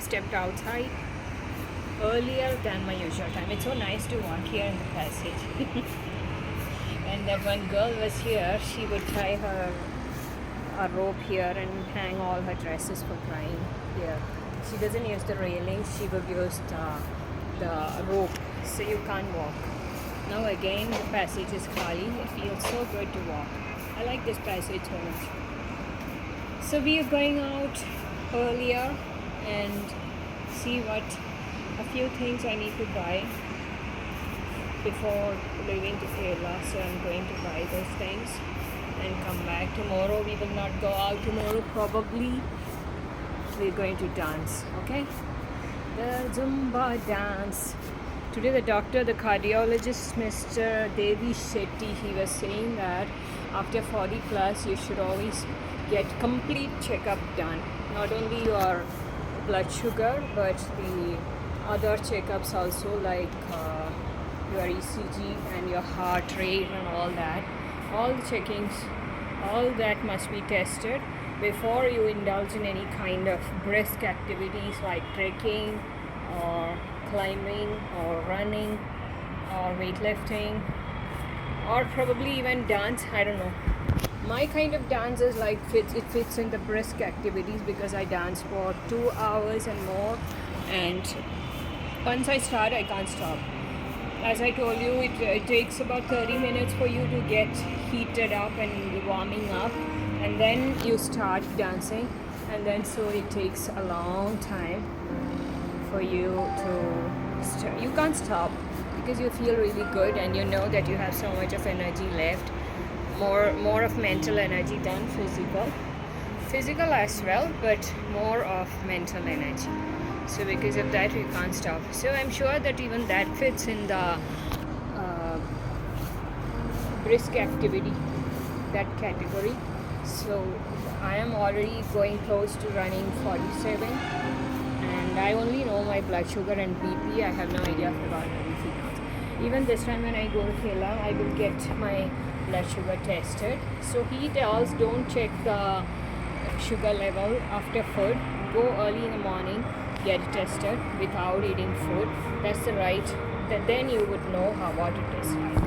stepped outside earlier than my usual time. It's so nice to walk here in the passage. And that one girl was here, she would tie a rope here and hang all her dresses for drying here. She doesn't use the railing, she would use the rope, so you can't walk. Now again the passage is khali. It feels so good to walk. I like this passage so much. So we are going out earlier and see what a few things I need to buy before leaving to Kerala. So I'm going to buy those things and come back. Tomorrow we will not go out. Tomorrow probably we're going to dance. Okay, the Zumba dance. Today the doctor, the cardiologist, Mr. Devi Shetty, he was saying that after 40 plus you should always get complete checkup done. Not only your blood sugar but the other checkups also, like your ECG and your heart rate and all that. All the checkings, all that must be tested before you indulge in any kind of brisk activities like trekking or climbing or running or weightlifting or probably even dance. I don't know. My kind of dance is like it fits in the brisk activities because I dance for 2 hours and more, and once I start I can't stop. As I told you, it takes about 30 minutes for you to get heated up and warming up, and then you start dancing, and then so it takes a long time for you to you can't stop because you feel really good and you know that you have so much of energy left, more of mental energy than physical as well, but more of mental energy. So because of that we can't stop. So I'm sure that even that fits in the brisk activity, that category. So I am already going close to running 47, and I only know my blood sugar and BP. I have no idea about anything else. Even this time when I go to Kerala, I will get my blood sugar tested. So he tells don't check the sugar level after food. Go early in the morning, get it tested without eating food. That's the right. Then you would know what it is like.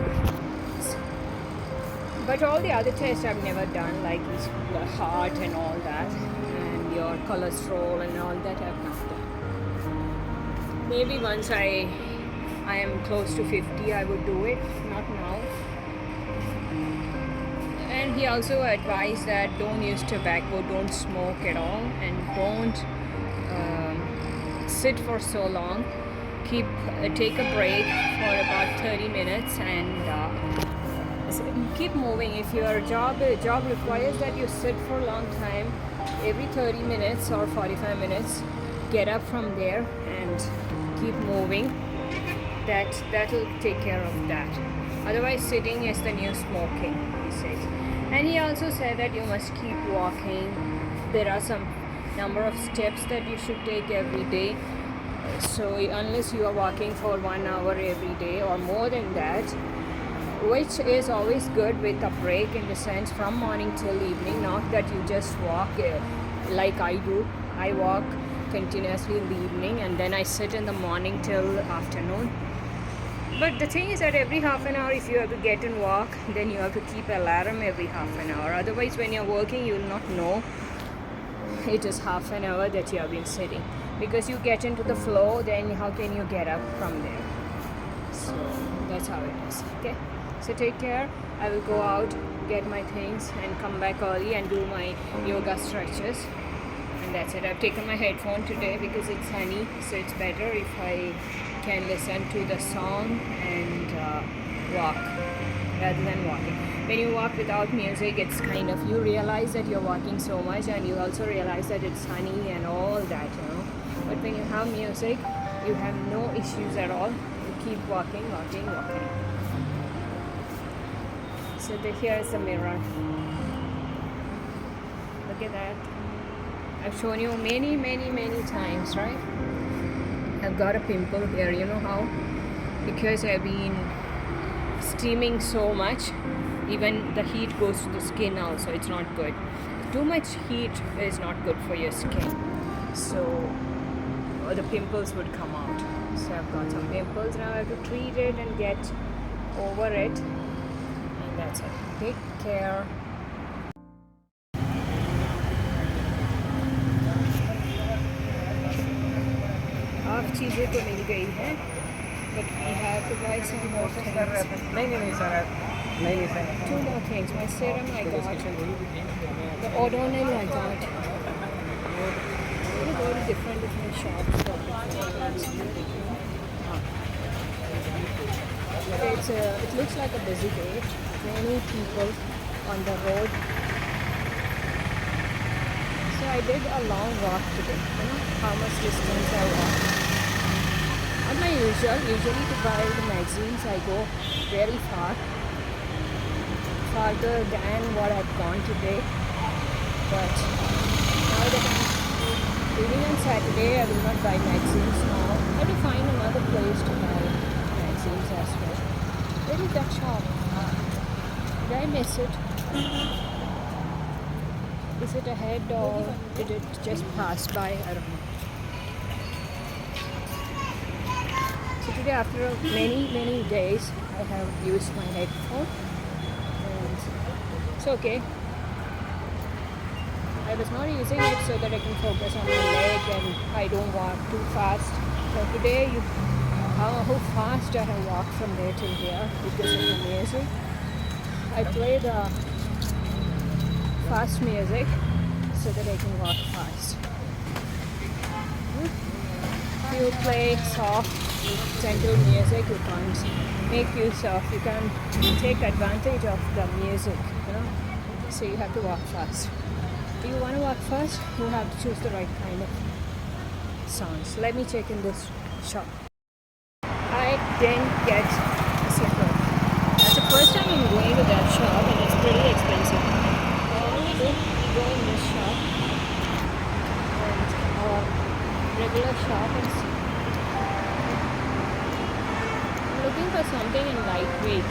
But all the other tests I've never done, like the heart and all that, and your cholesterol and all that, I've not done. Maybe once I am close to 50, I would do it. Not now. And he also advised that don't use tobacco, don't smoke at all, and don't sit for so long. Take a break for about 30 minutes and keep moving. If your job requires that you sit for a long time, every 30 minutes or 45 minutes, get up from there and keep moving. That'll take care of that. Otherwise, sitting is the new smoking, he says. And he also said that you must keep walking. There are some number of steps that you should take every day. So unless you are walking for 1 hour every day or more than that, which is always good with a break in the sense from morning till evening, not that you just walk like I do. I walk continuously in the evening and then I sit in the morning till afternoon. But the thing is that every half an hour, if you have to get and walk, then you have to keep alarm every half an hour. Otherwise, when you're working, you will not know it is half an hour that you have been sitting. Because you get into the flow, then how can you get up from there? So that's how it is. Okay. So take care. I will go out, get my things and come back early and do my yoga stretches. And that's it. I've taken my headphone today because it's sunny, so it's better if I can listen to the song and walk rather than walking. When you walk without music, it's kind of, you realize that you're walking so much and you also realize that it's sunny and all that, you know. But when you have music, you have no issues at all. You keep walking. So here is the mirror. Look at that. I've shown you many times, right? I've got a pimple here, you know how? Because I've been steaming so much, even the heat goes to the skin also. It's not good. Too much heat is not good for your skin. So the pimples would come out. So I've got some pimples now. I have to treat it and get over it, and that's it. Take care. Half चीज़ें तो मिल गई हैं, but we have to buy some more things. नहीं sir, नहीं sir. 2 more things. My serum I got. The O'Donnell I got. We go to different shops. It looks like a busy day. Many people on the road. So I did a long walk today. You know how much distance I walked. Not my usually to buy the magazines I go very far. Farther than what I've gone today. But now that I'm leaving on Saturday, I will not buy magazines now. I have to find another place to buy magazines as well. Where is that shop? Did I miss it? Is it ahead or did it just pass by? I don't know. So today, after many days, I have used my headphone. And it's okay. I was not using it so that I can focus on my leg and I don't walk too fast. So today, how fast I have walked from there till here because of the music. I play the fast music so that I can walk fast. If you play soft, gentle music, you can't make use of, you can take advantage of the music, you know. So you have to walk fast. If you want to walk fast, you have to choose the right kind of songs. Let me check in this shop. I didn't get a slipper. That's the first time I'm going to that shop and it's pretty expensive. Normally we go in this shop and our regular shop is I'm looking for something in lightweight.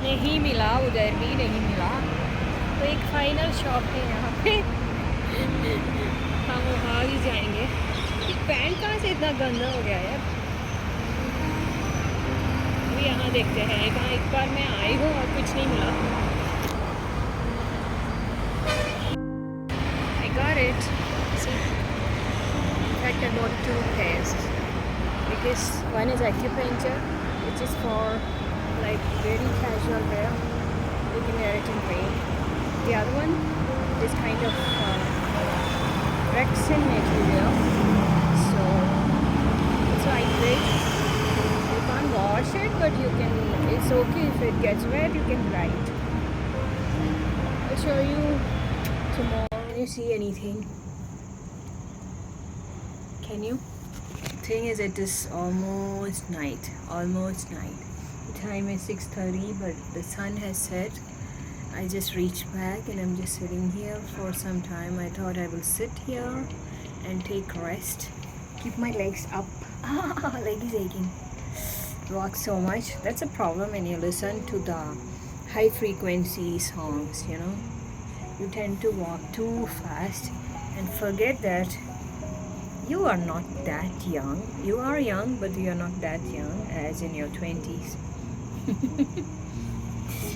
नहीं मिला, उधर भी नहीं मिला, तो एक final shop है यहाँ पे. हम वहाँ भी जाएंगे. पैंट कहाँ से इतना गंदा हो गया यार. अभी यहाँ देखते हैं. कहाँ एक बार मैं आई हूँ और कुछ नहीं मिला. I got it. See, in fact I bought 2 pairs because one is acupuncture, which is for like very casual wear. You can wear it in rain. The other one is kind of Rexin material, so it's lightweight. You can't wash it, but you can. It's okay if it gets wet. You can dry it. I'll show you tomorrow. Can you see anything? Can you? The thing is, it is almost night. Almost night. The time is 6:30, but the sun has set. I just reached back and I'm just sitting here for some time. I thought I will sit here and take rest. Keep my legs up. Leg is aching. Walk so much. That's a problem when you listen to the high frequency songs, you know. You tend to walk too fast and forget that you are not that young. You are young, but you are not that young as in your 20s.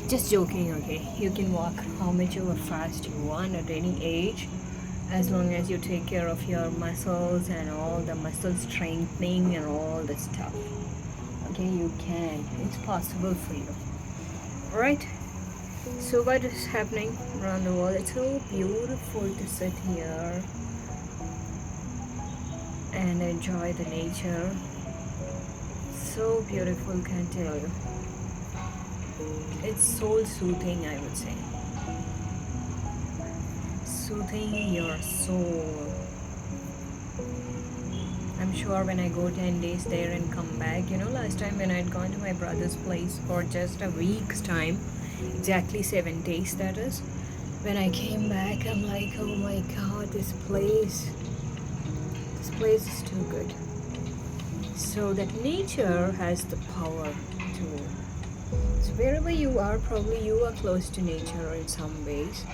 Just joking, okay? You can walk how much ever fast you want at any age, as long as you take care of your muscles and all the muscle strengthening and all the stuff. Okay, you can. It's possible for you. Alright? So what is happening around the world? It's so beautiful to sit here and enjoy the nature. So beautiful, can't tell you. It's soul soothing, I would say. Soothing your soul. I'm sure when I go 10 days there and come back, you know, last time when I'd gone to my brother's place for just a week's time, exactly 7 days that is, when I came back, I'm like, oh my god, this place is too good. So that nature has the power too. So wherever you are, probably you are close to nature in some ways,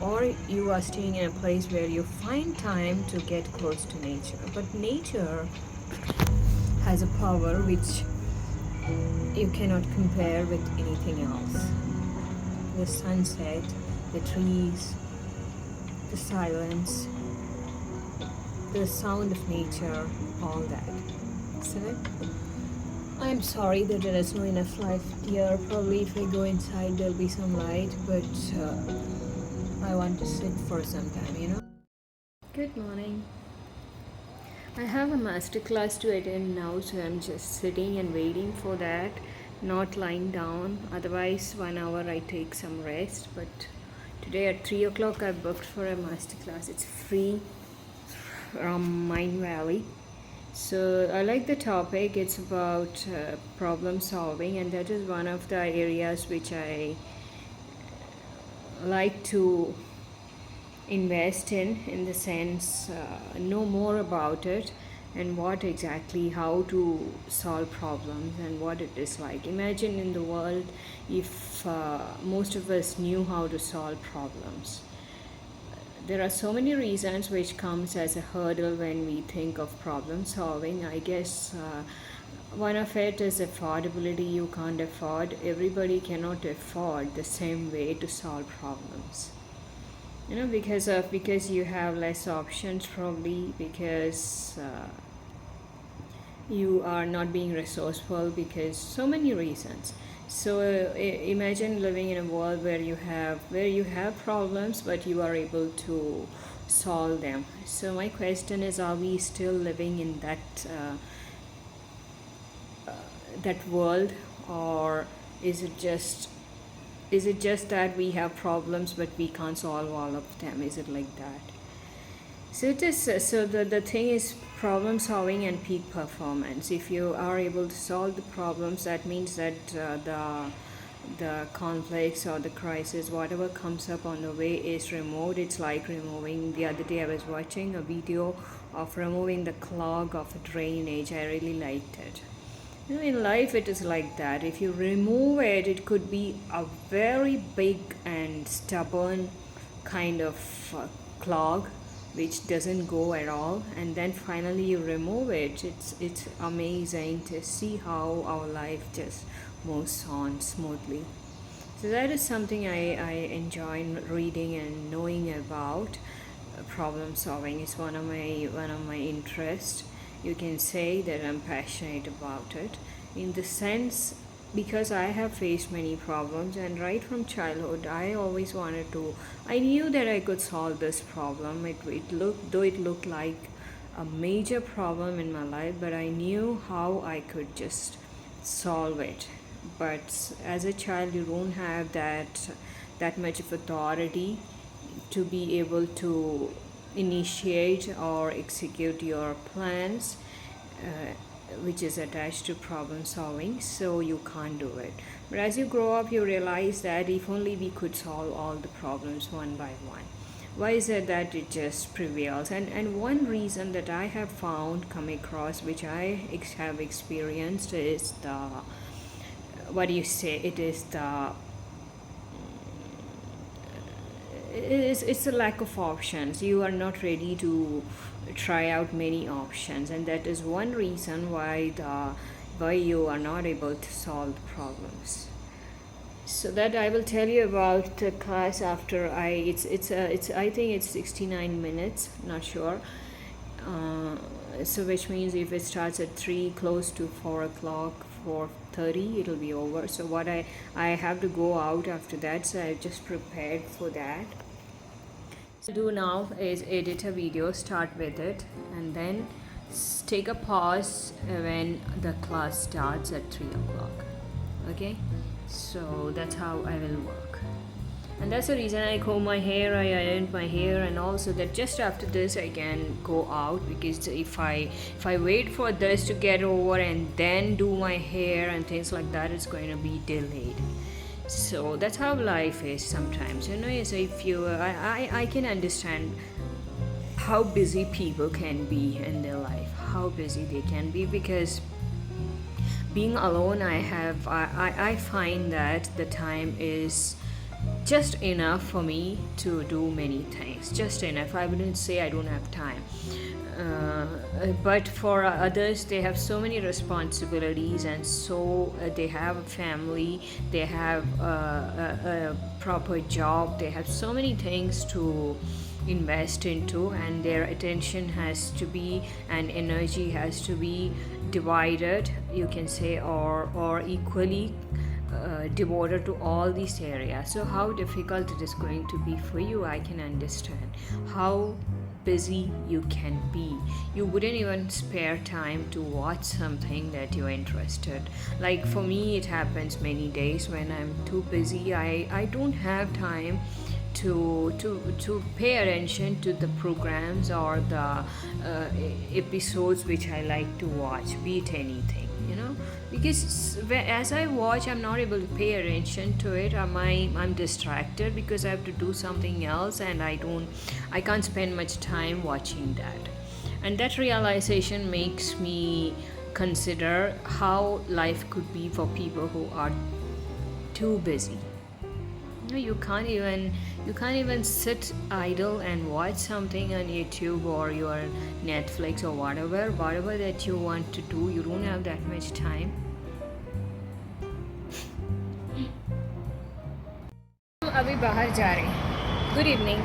or you are staying in a place where you find time to get close to nature. But nature has a power which you cannot compare with anything else. The sunset, the trees, the silence, the sound of nature, all that. Isn't it? I'm sorry that there is no enough light here. Probably if I go inside there'll be some light, but I want to sit for some time. Good morning. I have a masterclass to attend now, so I'm just sitting and waiting for that, not lying down. Otherwise, 1 hour I take some rest. But today at 3 o'clock I booked for a masterclass. It's free from Mind Valley. So I like the topic. It's about problem solving, and that is one of the areas which I like to invest in the sense know more about it and what exactly, how to solve problems and what it is like. Imagine in the world if most of us knew how to solve problems. There are so many reasons which comes as a hurdle when we think of problem solving. I guess one of it is affordability. You can't afford, everybody cannot afford the same way to solve problems. Because you have less options, probably because you are not being resourceful, because so many reasons. So imagine living in a world where you have problems, but you are able to solve them. So my question is, are we still living in that world, or is it just that we have problems but we can't solve all of them? Is it like that? So it is. So the thing is problem solving and peak performance. If you are able to solve the problems, that means that the conflicts or the crisis, whatever comes up on the way, is removed. It's like removing. The other day I was watching a video of removing the clog of a drainage. I really liked it. In life it is like that. If you remove it, it could be a very big and stubborn kind of clog which doesn't go at all, and then finally you remove it. It's amazing to see how our life just moves on smoothly. So that is something I enjoy reading and knowing about. Problem solving is one of my interests. You can say that I'm passionate about it, in the sense because I have faced many problems, and right from childhood I always wanted to. I knew that I could solve this problem. It looked like a major problem in my life, but I knew how I could just solve it. But as a child, you don't have that much of authority to be able to initiate or execute your plans, which is attached to problem solving, so you can't do it. But as you grow up, you realize that if only we could solve all the problems one by one. Why is it that it just prevails? And one reason that I have come across, which I have experienced, is it's a lack of options. You are not ready to try out many options, and that is one reason why you are not able to solve the problems. So that I will tell you about the class after I think it's 69 minutes, not sure. So which means if it starts at 3, close to 4 o'clock, 4:30, it'll be over. So what I have to go out after that, so I just prepared for that. So do now is edit a video, start with it, and then take a pause when the class starts at 3 o'clock. Okay, so that's how I will work. And that's the reason I comb my hair, I ironed my hair, and also that just after this I can go out, because if I wait for this to get over and then do my hair and things like that, it's going to be delayed. So that's how life is sometimes. So if you I can understand how busy people can be in their life, how busy they can be, because being alone, I find that the time is just enough for me to do many things. Just enough. I wouldn't say I don't have time. But for others, they have so many responsibilities, and so they have a family, they have a proper job, they have so many things to invest into, and their attention has to be and energy has to be divided, you can say, or equally devoted to all these areas. So how difficult it is going to be for you, I can understand how busy you can be. You wouldn't even spare time to watch something that you're interested. Like for me, it happens many days when I'm too busy. I don't have time to pay attention to the programs or the episodes which I like to watch, be it anything, because as I watch, I'm not able to pay attention to it. I'm distracted because I have to do something else, and I can't spend much time watching that. And that realization makes me consider how life could be for people who are too busy. You can't even sit idle and watch something on YouTube or your Netflix or whatever that you want to do. You don't have that much time. अभी बाहर जा रहे हैं. Good evening.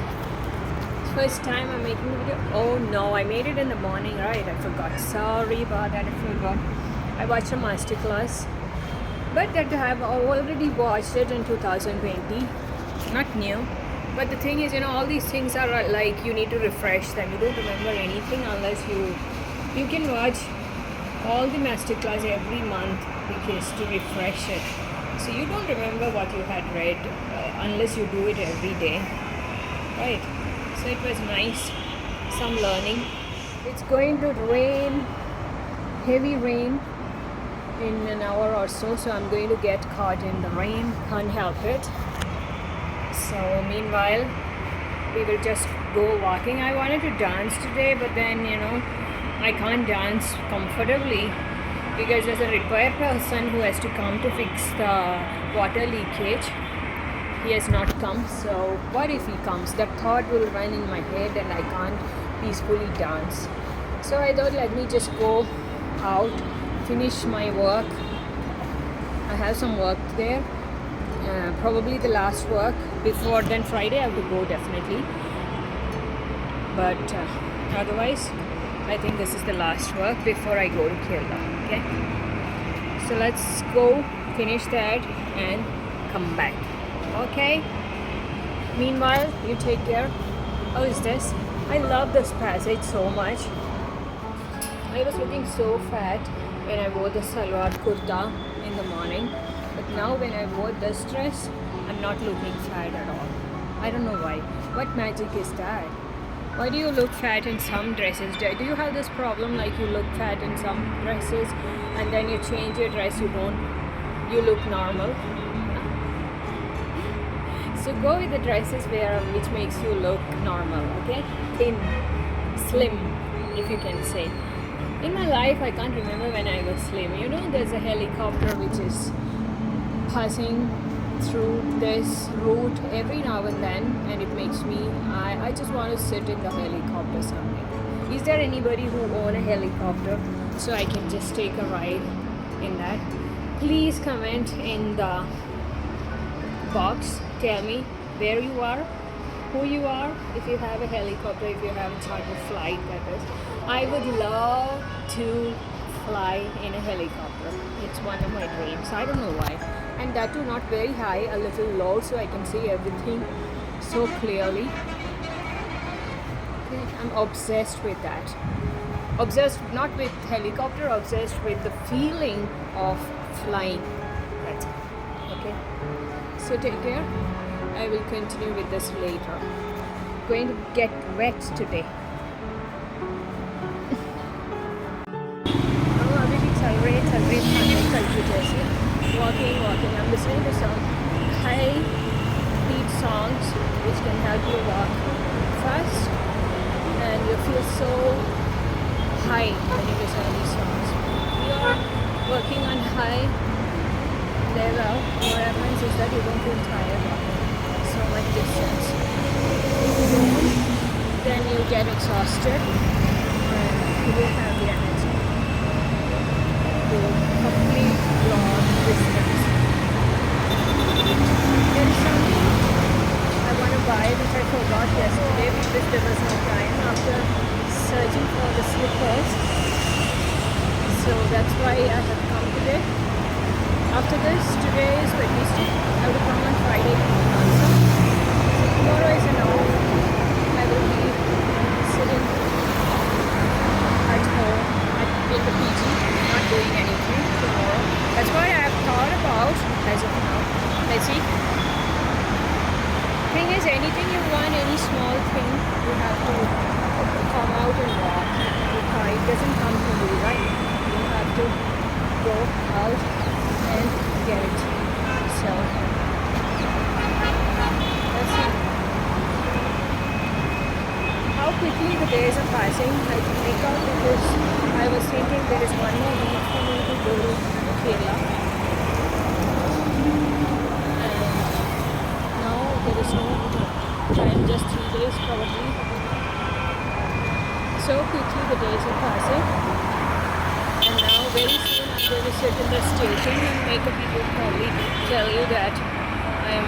First time I'm making the video. Oh no, I made it in the morning, right? I forgot. Sorry about that. I forgot. I watched a masterclass, but that I have already watched it in 2020. Not new, but the thing is, all these things are like you need to refresh them. You don't remember anything unless you can watch all the masterclass every month because to refresh it. So you don't remember what you had read unless you do it every day, right? So it was nice, some learning. It's going to rain, heavy rain in an hour or so I'm going to get caught in the rain, can't help it. So meanwhile, we will just go walking. I wanted to dance today, but then I can't dance comfortably because there's a repair person who has to come to fix the water leakage. He has not come, so what if he comes? That thought will run in my head and I can't peacefully dance. So I thought, let me just go out, finish my work. I have some work there, probably the last work before then Friday I have to go definitely, but otherwise I think this is the last work before I go to Kerala. Okay, so let's go finish that and come back. Okay, meanwhile you take care. How is this? I love this passage so much. I was looking so fat when I wore the salwar kurta in the morning, but now when I wore this dress, I'm not looking fat at all. I don't know why. What magic is that? Why do you look fat in some dresses? Do you have this problem like you look fat in some dresses and then you change your dress, you look normal? So go with the dresses which makes you look normal, okay? Thin, slim, if you can say. In my life, I can't remember when I was slim. There's a helicopter which is passing through this route every now and then, and it makes me, I just want to sit in the helicopter someday. Is there anybody who own a helicopter so I can just take a ride in that? Please comment in the box. Tell me where you are, who you are, if you have a helicopter, if you have a charter flight, that is. I would love to fly in a helicopter. It's one of my dreams. I don't know why. And that too not very high, a little low, so I can see everything so clearly. Okay, I'm obsessed with that. Obsessed not with helicopter, obsessed with the feeling of flying. That's it. Okay. So take care. I will continue with this later. Going to get wet today. Walking. I'm listening to some high beat songs which can help you walk fast, and you feel so high when you listen to these songs. We are working on high level, what happens is that you don't feel tired walking so much distance. If you don't, then you get exhausted and you don't have the energy to complete your distance. There is something I want to buy which I forgot yesterday because there was no time after searching for the slippers. So that's why I have come today. After this, today is Wednesday. I will come on Friday also. So tomorrow is an off. I will be sitting at home in the PG, not doing anything tomorrow. That's what I have thought about as of now. Let's see. Thing is, anything you want, any small thing, you have to come out and walk. It doesn't come to you, right? You have to go out and get it. So let's see how quickly the days are passing. I can make out because I was thinking there is one more week for me to go to Kerala. There is no time, just 3 days probably. So quickly the days are passing. And now very soon I'm going to sit in the station and makeup people probably tell you that I am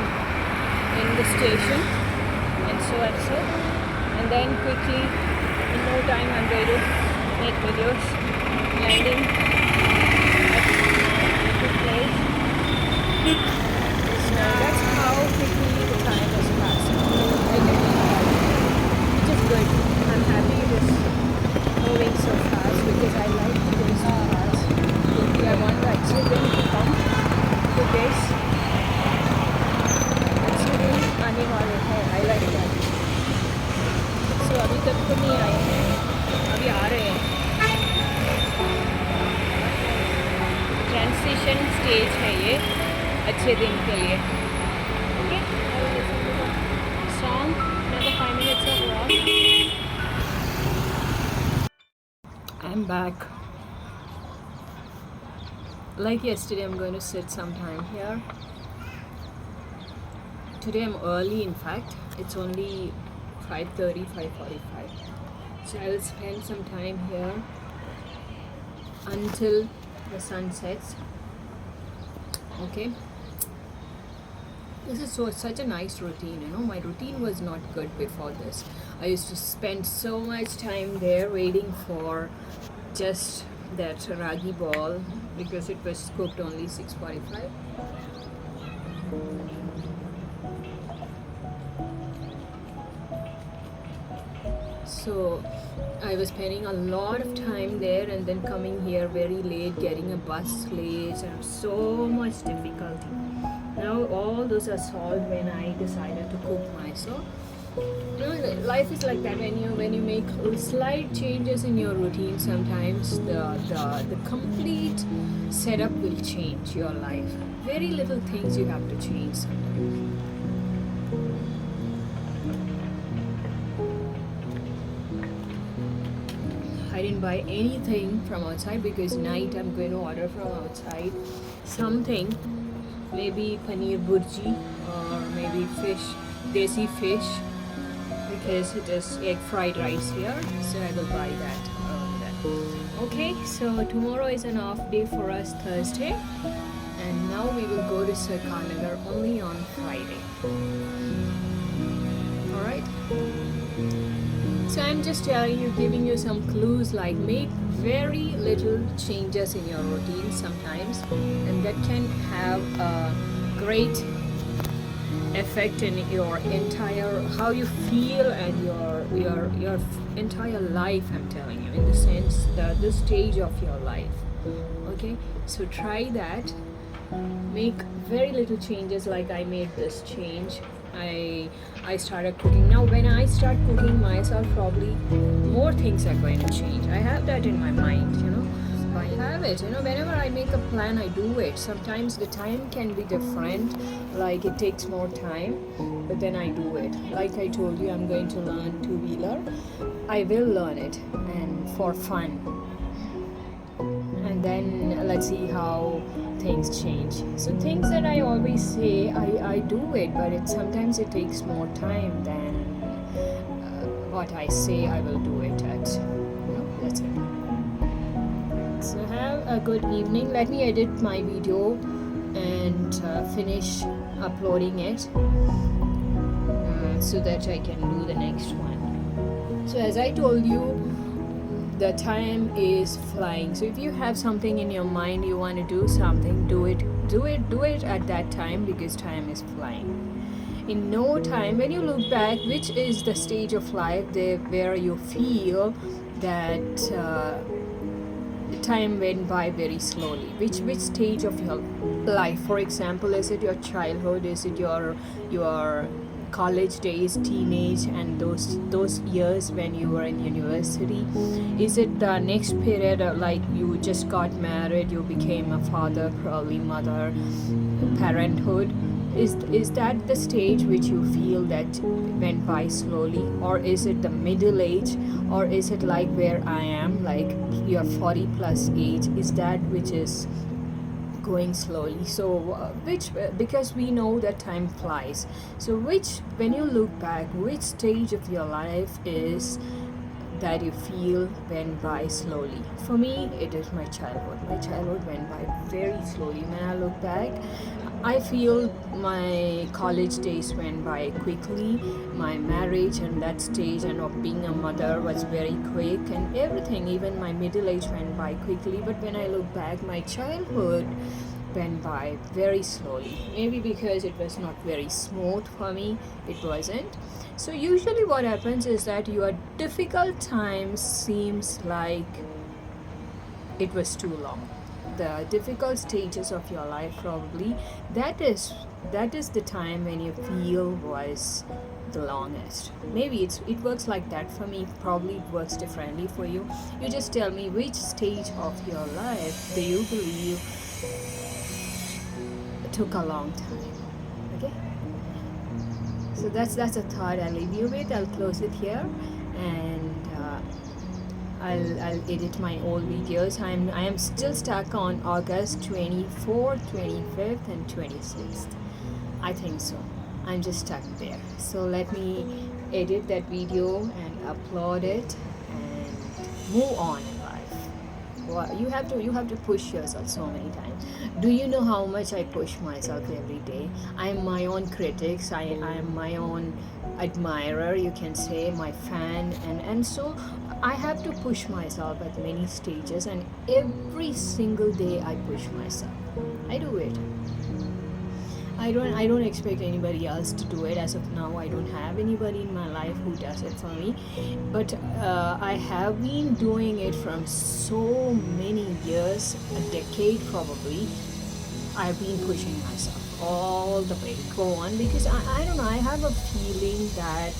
in the station and so. And then quickly, in no time I'm going to make videos landing at the place. So that's how quickly the time is passing. Which is good. I'm happy it is moving so fast because I like to go so fast. Maybe I want the accident to come to this. Accident आने वाले हैं. I like that. So अभी तक तो नहीं आए हैं. अभी आ रहे हैं. Transition stage है ये. अच्छे दिन के लिए. Okay? Song, another 5 minutes of walk. I'm back. Like yesterday, I'm going to sit sometime here. Today I'm early, in fact. It's only 5:30, 5:45. So I will spend some time here until the sun sets. Okay? This is such a nice routine, you know. My routine was not good before this. I used to spend so much time there waiting for just that ragi ball because it was cooked only 6:45. So I was spending a lot of time there and then coming here very late, getting a bus late, and so much difficulty. Now all those are solved when I decided to cook myself. You know, life is like that. When you make slight changes in your routine, sometimes the complete setup will change your life. Very little things you have to change sometimes. I didn't buy anything from outside because night I'm going to order from outside something, maybe paneer burji or maybe fish, desi fish, because it is egg fried rice here, so I will buy that. Okay, so tomorrow is an off day for us, Thursday, and now we will go to Sarkanagar only on Friday. Alright? So I'm just telling you, giving you some clues, like make very little changes in your routine sometimes, and that can have a great effect in your entire, how you feel and your entire life, I'm telling you, in the sense that this stage of your life. Okay, so try that. Make very little changes, like I made this change. I started cooking. Now when I start cooking myself, probably more things are going to change. I have that in my mind, you know. I have it, you know. Whenever I make a plan, I do it. Sometimes the time can be different, like it takes more time, but then I do it. Like I told you, I'm going to learn two-wheeler. I will learn it, and for fun. And and then let's see how things change. So things that I always say, I do it, but sometimes it takes more time than what I say I will do it at. That's it. So have a good evening. Let me edit my video and finish uploading it so that I can do the next one. So as I told you, the time is flying. So if you have something in your mind, you want to do something, do it at that time, because time is flying. In no time, when you look back, which is the stage of life where you feel that time went by very slowly? Which stage of your life? For example, is it your childhood? Is it your college days, teenage, and those years when you were in university? Is it the next period, like you just got married, you became a father, probably mother, parenthood? Is that the stage which you feel that went by slowly? Or is it the middle age? Or is it like where I am, like your 40 plus age? Is that which is going slowly? So because we know that time flies, so when you look back, which stage of your life is that you feel went by slowly? For me, it is my childhood. My childhood went by very slowly. When I look back, I feel my college days went by quickly. My marriage and that stage and of being a mother was very quick, and everything, even my middle age went by quickly. But when I look back, my childhood went by very slowly. Maybe because it was not very smooth for me. It wasn't. So usually what happens is that your difficult times seems like it was too long. The difficult stages of your life, probably that is the time when you feel was the longest. Maybe it works like that for me. Probably it works differently for you. You just tell me which stage of your life do you believe took a long time. Okay, so that's a thought I'll leave you with. I'll close it here, and I'll edit my old videos. I am still stuck on August 24th, 25th, and 26th. I think so. I'm just stuck there. So let me edit that video and upload it and move on in life. Well, you have to push yourself so many times. Do you know how much I push myself every day? I am my own critic. I am my own admirer, you can say, my fan, and so I have to push myself at many stages, and every single day I push myself. I do it. I don't expect anybody else to do it. As of now, I don't have anybody in my life who does it for me, but I have been doing it from so many years, a decade probably. I've been pushing myself all the way. Go on, because I don't know, I have a feeling that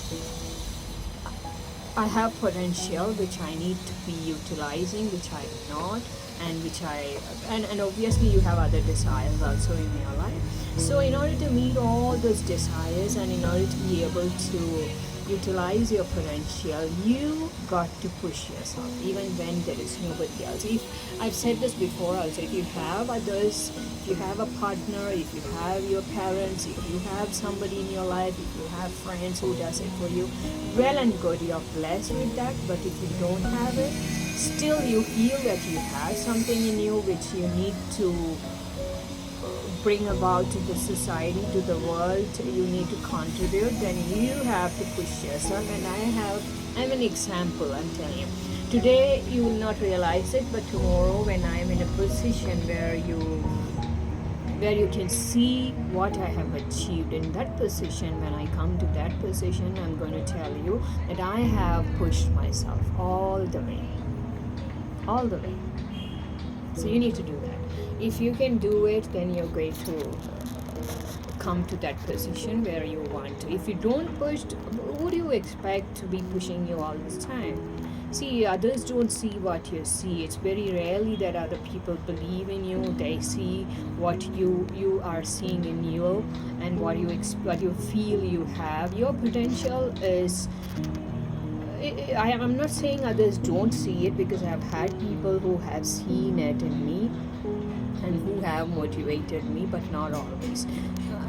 I have potential which I need to be utilizing, which I'm not, and obviously you have other desires also in your life. So in order to meet all those desires, and in order to be able to utilize your potential, you got to push yourself even when there is nobody else. If I've said this before also, if you have others, if you have a partner, if you have your parents, if you have somebody in your life, if you have friends who does it for you, well and good, you're blessed with that. But if you don't have it, still you feel that you have something in you which you need to bring about to the society, to the world, you need to contribute, then you have to push yourself. And I'm an example, I'm telling you. Today you will not realize it, but tomorrow when I am in a position where you can see what I have achieved, in that position, when I come to that position, I'm going to tell you that I have pushed myself all the way. So you need to do that. If you can do it, then you're going to come to that position where you want to. If you don't push, who do you expect to be pushing you all this time? See, others don't see what you see. It's very rarely that other people believe in you. They see what you are seeing in you, and what you feel you have. Your potential is I'm not saying others don't see it, because I've had people who have seen it in me and who have motivated me, but not always.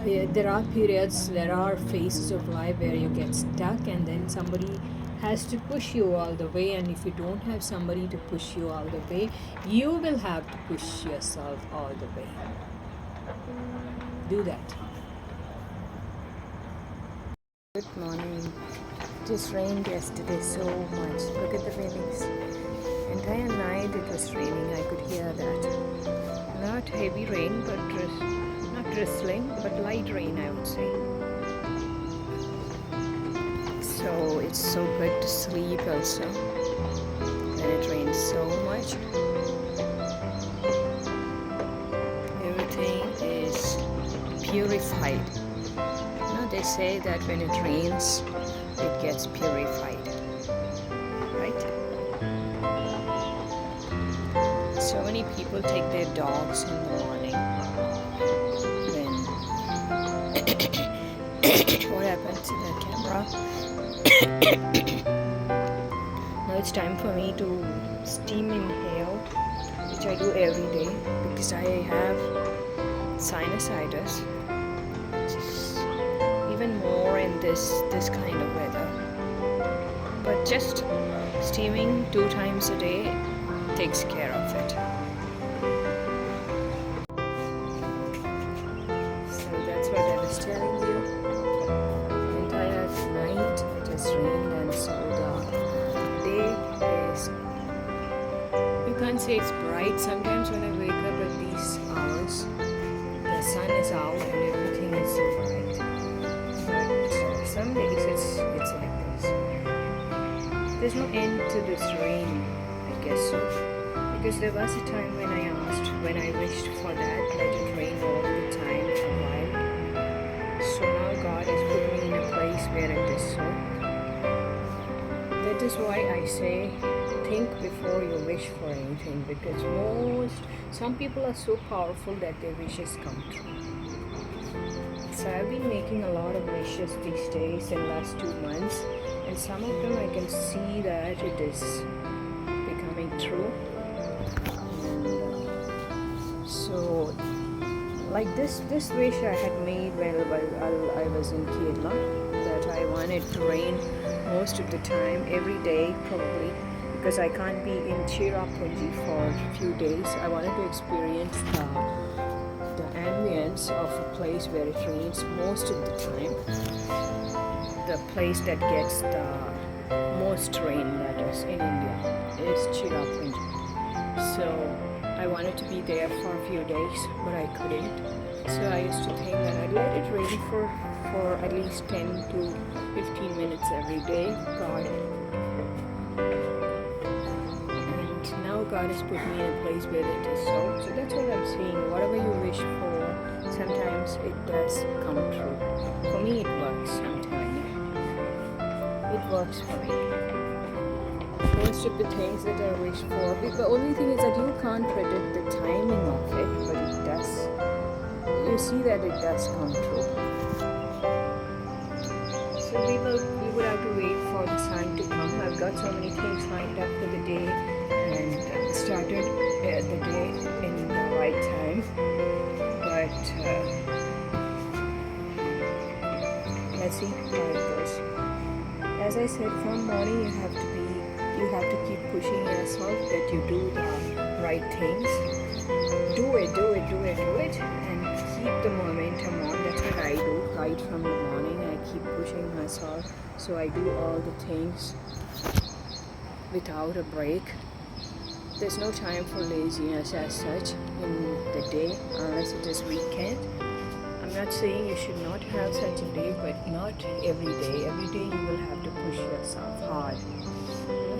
There are periods, there are phases of life where you get stuck, and then somebody has to push you all the way. And if you don't have somebody to push you all the way, you will have to push yourself all the way. Do that. Good morning. It just rained yesterday so much. Look at the waves. Entire night it was raining. I could hear that. Not heavy rain, but not drizzling, but light rain, I would say. So it's so good to sleep also when it rains so much. Everything is purified. They say that when it rains, it gets purified, right? So many people take their dogs in the morning. When what happened to the camera? Now it's time for me to steam inhale, which I do every day because I have sinusitis. Even more in this kind of weather, but just steaming 2 times a day takes care of it. So that's what I was telling you. The entire night it just rained, and so the day is, you can't say it's bright. Sometimes when I wake up at these hours, the sun is out and everything is so bright. Some days it's like this. There's no end to this rain, I guess so. Because there was a time when I wished for that, let it rain all the time for a while. So now God has put me in a place where it is so. That is why I say, think before you wish for anything, because some people are so powerful that their wishes come true. So I've been making a lot of wishes these days in the last 2 months, and some of them I can see that it is becoming true. And so like this wish I had made while I was in Kerala, that I wanted to rain most of the time, every day probably, because I can't be in Cherrapunji for a few days. I wanted to experience the ambience of a place where it rains most of the time. The place that gets the most rain, that is in India, is Cherrapunji. So I wanted to be there for a few days, but I couldn't. So I used to think that I'd let it rain for at least 10 to 15 minutes every day. Now God has put me in a place where it is so. So that's what I'm saying. Whatever you wish for, sometimes it does come true. For me, it works. I'm telling you, it works for me. Most of the things that I wish for, the only thing is that you can't predict the timing of it, but it does. You see that it does come true. So we would have to wait for the sign to come. I've got so many things lined up for the day, and started the day in the right time. But let's see how it goes. As I said, from morning you have to keep pushing yourself that you do the right things. Do it, and keep the momentum on. That's what I do right from the morning. I keep pushing myself, so I do all the things without a break. There's no time for laziness as such in the day, unless it is weekend. I'm not saying you should not have such a day, but not every day. Every day you will have to push yourself hard.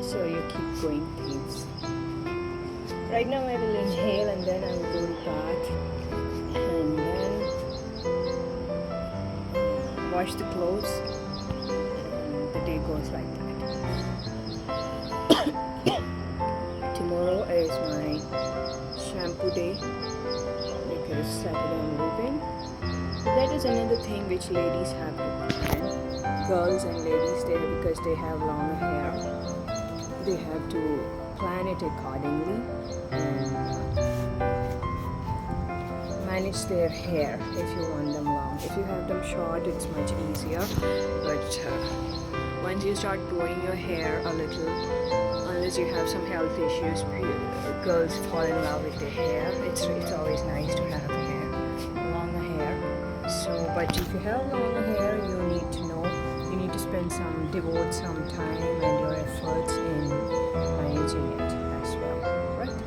So you keep going things. Right now I will inhale, and then I will go to bath, and then wash the clothes, and the day goes like that. Tomorrow is my shampoo day because Saturday I'm leaving. So that is another thing which ladies have to plan. Girls and ladies there, because they have longer hair. they have to plan it accordingly and manage their hair if you want them long. If you have them short, it's much easier, but once you start growing your hair a little, unless you have some health issues, girls fall in love with their hair. It's always nice to have longer hair. So, but if you have longer hair, you need to know, you need to devote some time and your efforts in managing it as well, right?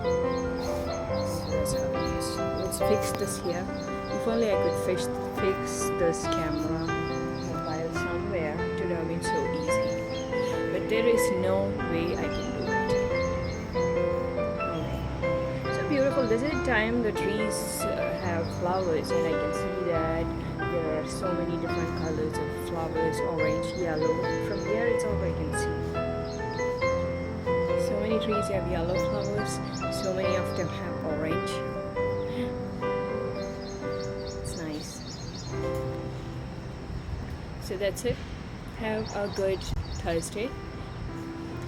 So that's how it is. Let's fix this here. If only I could fix this camera mobile somewhere, it would have been so easy. But there is no way I can do it. Okay. So beautiful. This is the time the trees have flowers, and I can see that there are so many different colors of flowers, orange, yellow. From here it's all I can see. So many trees have yellow flowers, so many of them have orange. It's nice. So that's it. Have a good Thursday.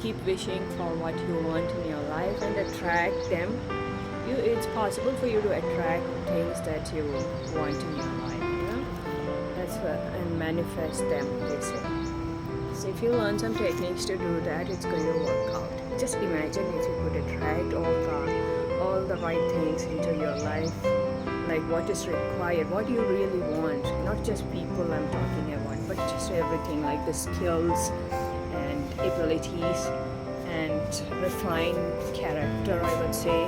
Keep wishing for what you want in your life and attract them. It's possible for you to attract things that you want in your life, you know? That's what, and manifest them, they say. So if you learn some techniques to do that, it's going to work out. Just imagine if you could attract all the right things into your life, like what is required, what you really want, not just people I'm talking about, but just everything, like the skills and abilities and refined character, I would say,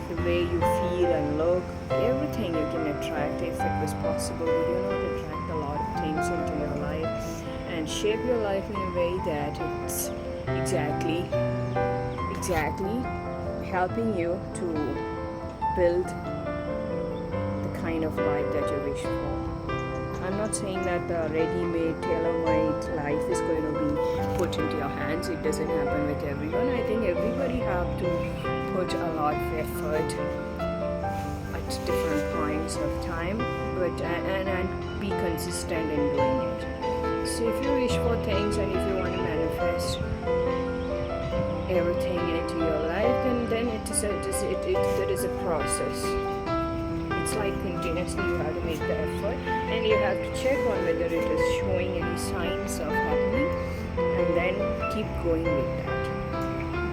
the way you feel and look, everything you can attract. If it was possible, would you not attract a lot of things into your life and shape your life in a way that it's exactly helping you to build the kind of life that you wish for. I'm not saying that the ready-made, tailor-made life is going to be put into your hands. It doesn't happen with everyone. I think everybody have to put a lot of effort at different points of time, but and be consistent in doing it. So if you wish for things and if you want to manifest everything into your life, then there is a process. It's like continuously you have to make the effort and you have to check on whether it is showing any signs of happening, and then keep going with that.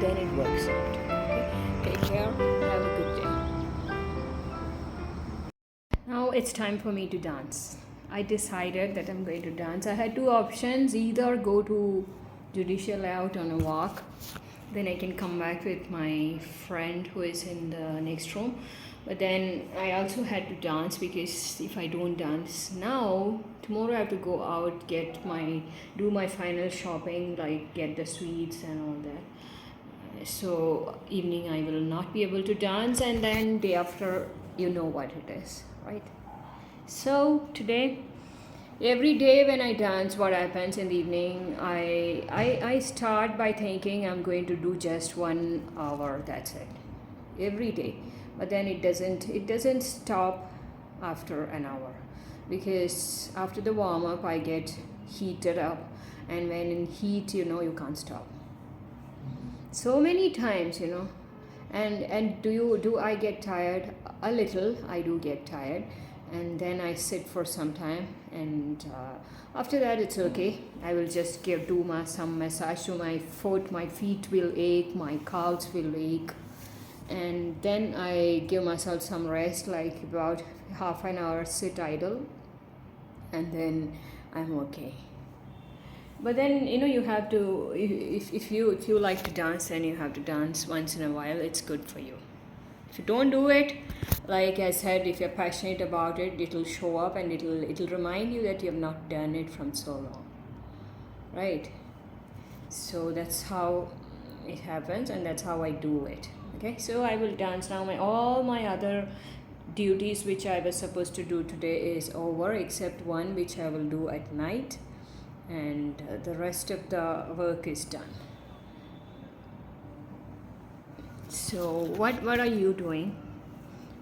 Then it works out. Okay? Take care. Have a good day. Now it's time for me to dance. I decided that I'm going to dance. I had two options: either go to Judicial Layout on a walk, then I can come back with my friend who is in the next room. But then I also had to dance, because if I don't dance now, tomorrow I have to go out, do my final shopping, like get the sweets and all that. So evening I will not be able to dance, and then day after, you know what it is, right? So today, every day when I dance, what happens in the evening, I start by thinking I'm going to do just 1 hour, that's it, every day. But then it doesn't stop after an hour, because after the warm-up I get heated up, and when in heat, you can't stop. So many times, and do I get tired? A little, I do get tired, and then I sit for some time, and after that it's okay. I will just do some massage to my foot. My feet will ache, my calves will ache, and then I give myself some rest, like about half an hour sit idle, and then I'm okay. But then you have to, if you like to dance, then you have to dance once in a while. It's good for you. If you don't do it, like I said, if you're passionate about it, it'll show up, and it'll remind you that you have not done it from so long, right? So that's how it happens, and that's how I do it. Okay, so I will dance now. All my other duties which I was supposed to do today is over, except one which I will do at night, and the rest of the work is done. So what are you doing?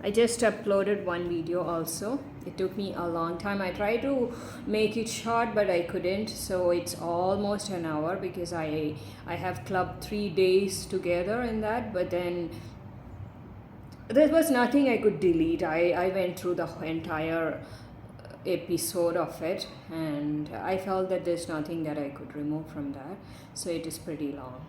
I just uploaded one video also. It took me a long time. I tried to make it short, but I couldn't. So it's almost an hour because I have clubbed 3 days together in that. But then there was nothing I could delete. I went through the entire episode of it, and I felt that there's nothing that I could remove from that. So it is pretty long.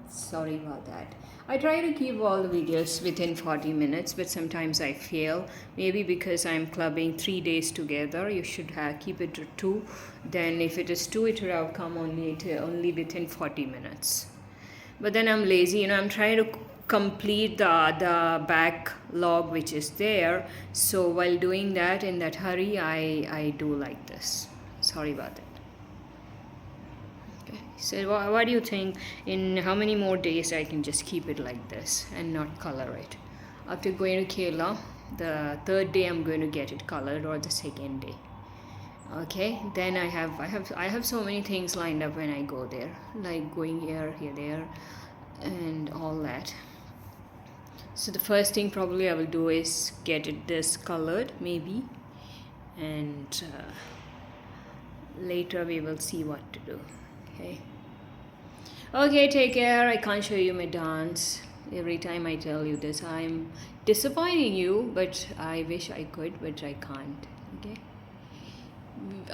Sorry about that. I try to keep all the videos within 40 minutes, but sometimes I fail. Maybe because I'm clubbing 3 days together. You should keep it to 2. Then if it is 2, it will have come only within 40 minutes. But then I'm lazy, you know, I'm trying to complete the backlog which is there. So while doing that in that hurry, I do like this. Sorry about that. So what do you think, in how many more days I can just keep it like this and not color it? After going to Kerala, the 3rd day I'm going to get it colored, or the 2nd day. Okay, then I have so many things lined up when I go there, like going here, there, and all that. So the first thing probably I will do is get this colored maybe, and later we will see what to do. Okay, take care. I can't show you my dance. Every time I tell you this, I'm disappointing you, but I wish I could, but I can't. Okay,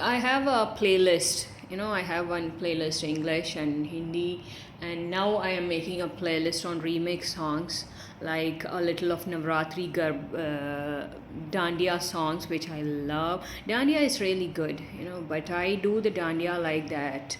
I have a playlist, you know, I have one playlist English and Hindi, and now I am making a playlist on remix songs, like a little of Navratri Dandiya songs, which I love. Dandiya is really good, you know, but I do the Dandiya like that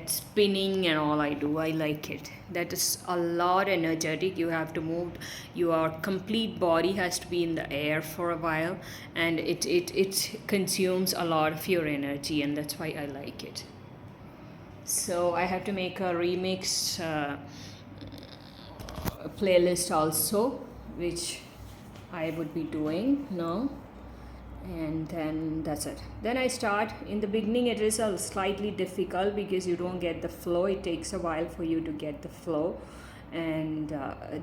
spinning and all. I like it. That is a lot energetic. You have to move, your complete body has to be in the air for a while, and it consumes a lot of your energy, and that's why I like it. So I have to make a remix playlist also, which I would be doing now. And then that's it. Then I start. In the beginning it is a slightly difficult because you don't get the flow. It takes a while for you to get the flow, and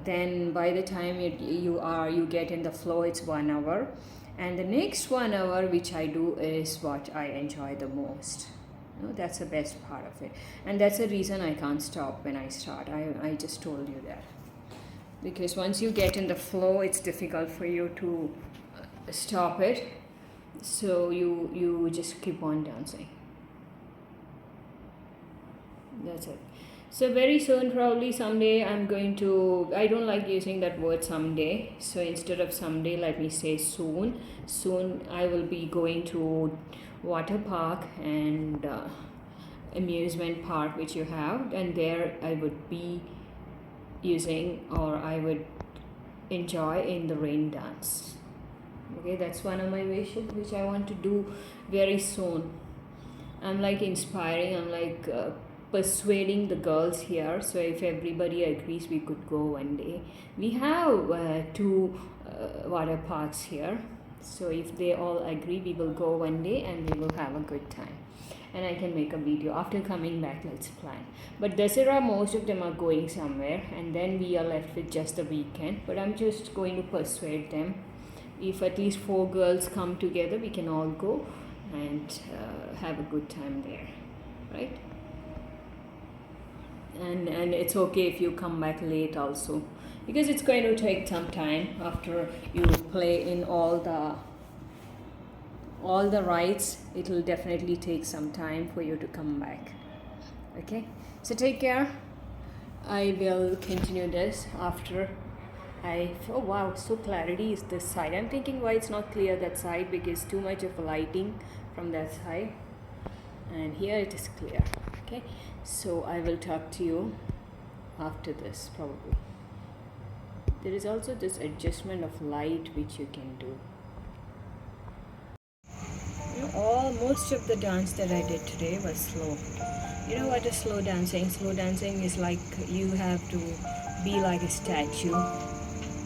then by the time you get in the flow, it's 1 hour, and the next 1 hour which I do is what I enjoy the most. You know, that's the best part of it, and that's the reason I can't stop when I start. I just told you that, because once you get in the flow, it's difficult for you to stop it. So you just keep on dancing. That's it. So very soon, probably someday, I don't like using that word someday, so instead of someday, let me say soon. Soon I will be going to water park and amusement park which you have, and there I would be using, or I would enjoy in the rain dance. Okay, that's one of my wishes which I want to do very soon. I'm like inspiring, I'm like persuading the girls here. So if everybody agrees, we could go one day. We have 2 water parks here, so if they all agree, we will go one day and we will have a good time, and I can make a video after coming back. Let's plan. But Dasara, most of them are going somewhere, and then we are left with just the weekend. But I'm just going to persuade them. If at least 4 girls come together, we can all go and have a good time there, right? And it's okay if you come back late also, because it's going to take some time after you play in all the rides. It will definitely take some time for you to come back. Okay, so take care. I will continue this after oh wow, so clarity is this side. I'm thinking why it's not clear that side, because too much of lighting from that side, and here it is clear. Okay, so I will talk to you after this probably. There is also this adjustment of light which you can do. You know, most of the dance that I did today was slow. You know what is slow dancing? Slow dancing is like you have to be like a statue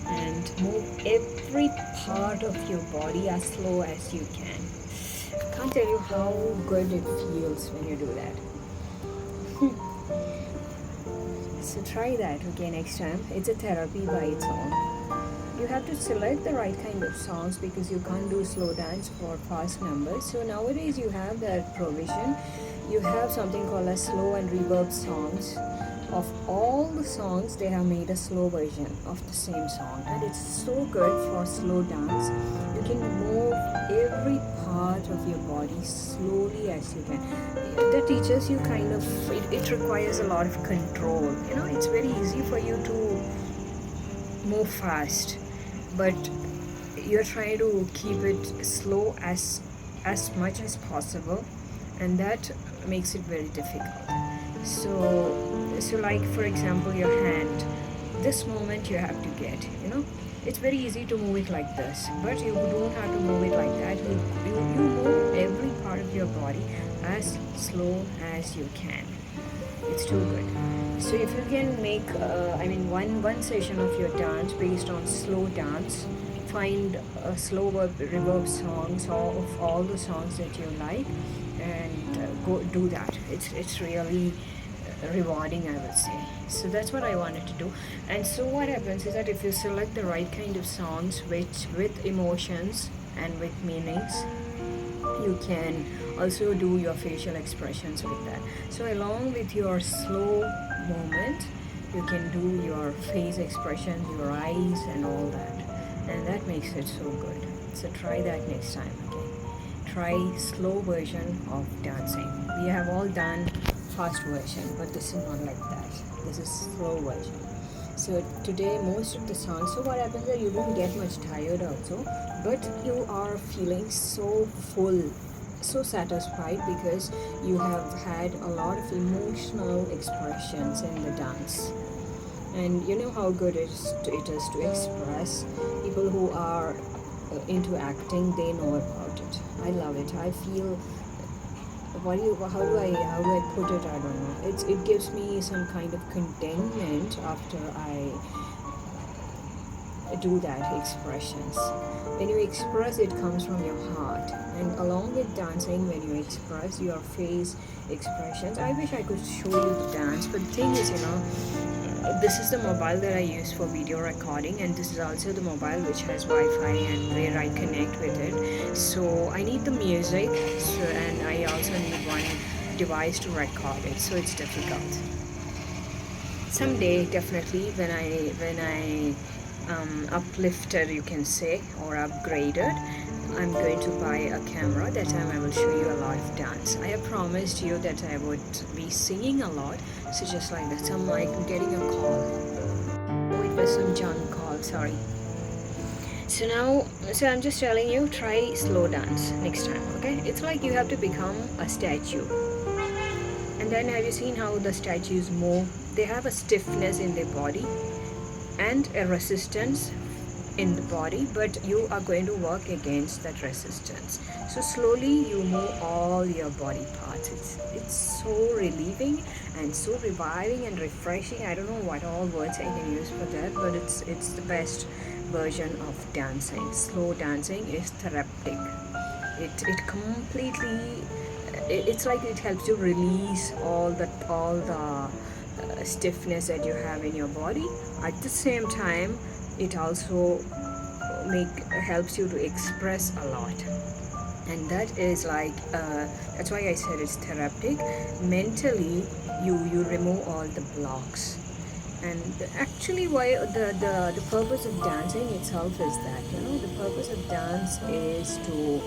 and move every part of your body as slow as you can. I can't tell you how good it feels when you do that. So try that, okay, next time. It's a therapy by its own. You have to select the right kind of songs because you can't do slow dance for fast numbers. So nowadays you have that provision. You have something called as slow and reverb songs. Of all the songs, they have made a slow version of the same song, and it's so good for slow dance. You can move every part of your body slowly as you can. That teaches you kind of, it requires a lot of control. You know, it's very easy for you to move fast, but you're trying to keep it slow as much as possible, and that makes it very difficult. So like for example, your hand, this moment you have to get, you know, it's very easy to move it like this, but you don't have to move it like that. You move every part of your body as slow as you can. It's too good. So if you can make one session of your dance based on slow dance, find slow reverb songs of all the songs that you like, and go do that. It's really rewarding, I would say. So that's what I wanted to do. And so what happens is that if you select the right kind of songs which with emotions and with meanings, you can also do your facial expressions with that. So along with your slow movement, you can do your face expressions, your eyes and all that, and that makes it so good. So try that next time, okay? Try slow version of dancing. We have all done fast version, but this is not like that. This is slow version. So today most of the songs, so what happens is you don't get much tired also, but you are feeling so full, so satisfied because you have had a lot of emotional expressions in the dance. And you know how good it is to express. People who are into acting, they know about it. I love it. I feel, how do I put it? I don't know. It gives me some kind of contentment after I do that expressions. When you express, it comes from your heart, and along with dancing, when you express your face expressions, I wish I could show you the dance, but the thing is, you know, this is the mobile that I use for video recording, and this is also the mobile which has Wi-Fi and where I connect with it. So I need the music, and I also need one device to record it, so it's difficult. Someday, definitely, when I uplifted, you can say, or upgraded, I'm going to buy a camera. That time I will show you a lot of dance. I have promised you that I would be singing a lot, so just like that. I'm like getting a call. Oh, it was some junk call, sorry. So I'm just telling you, try slow dance next time, okay? It's like you have to become a statue. And then have you seen how the statues move? They have a stiffness in their body and a resistance in the body, but you are going to work against that resistance. So slowly you move all your body parts. It's so relieving and so reviving and refreshing. I don't know what all words I can use for that, but it's the best version of dancing. Slow dancing is therapeutic. It completely, it's like it helps you release all the stiffness that you have in your body. At the same time, it also helps you to express a lot, and that is like that's why I said it's therapeutic. Mentally, you remove all the blocks, and actually why the purpose of dancing itself is that, you know, the purpose of dance is to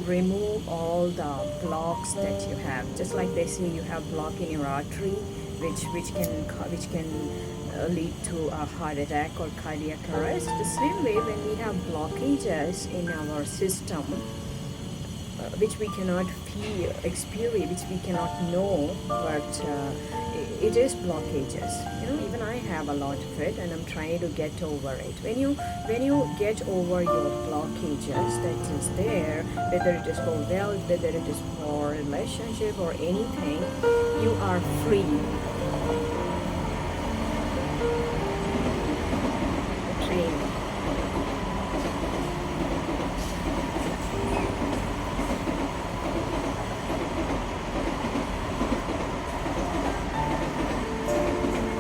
remove all the blocks that you have. Just like they say, you have block in your artery, which can lead to a heart attack or cardiac arrest. The same way, when we have blockages in our system, which we cannot feel, experience, which we cannot know, but it is blockages. You know, even I have a lot of it, and I'm trying to get over it. When you get over your blockages that is there, whether it is for wealth, whether it is for relationship or anything, you are free.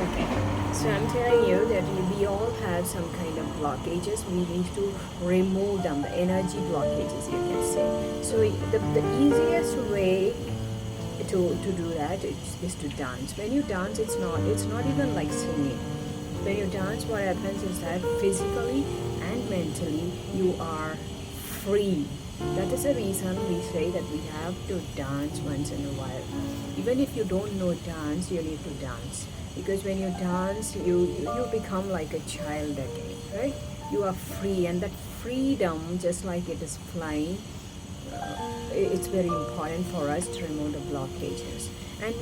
Okay, So I'm telling you that we all have some kind of blockages. We need to remove them, the energy blockages, you can say. So the easiest way to do that is to dance. When you dance, it's not even like singing. When you dance, what happens is that physically and mentally you are free. That is the reason we say that we have to dance once in a while. Even if you don't know dance, you need to dance, because when you dance, you become like a child again, right? You are free, and that freedom, just like it is flying, it's very important for us to remove the blockages. And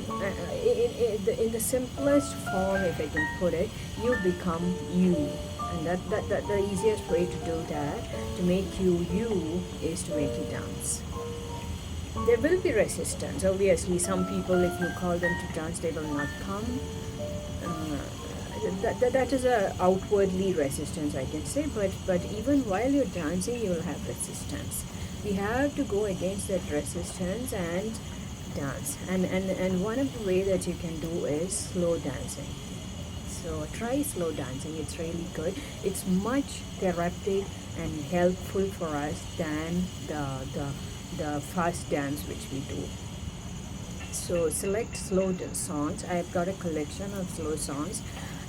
in the simplest form, if I can put it, you become you. And that the easiest way to do that, to make you is to make you dance. There will be resistance. Obviously, some people, if you call them to dance, they will not come. That is a outwardly resistance, I can say. But even while you're dancing, you will have resistance. We have to go against that resistance and dance. And one of the way that you can do is slow dancing. So try slow dancing. It's really good. It's much therapeutic and helpful for us than the fast dance which we do. So select slow songs. I've got a collection of slow songs,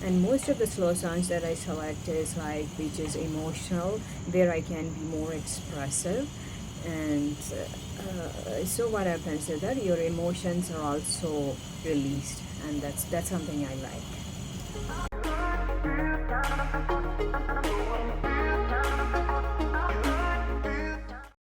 and most of the slow songs that I select is like which is emotional, where I can be more expressive. And so what happens is that your emotions are also released, and that's something I like.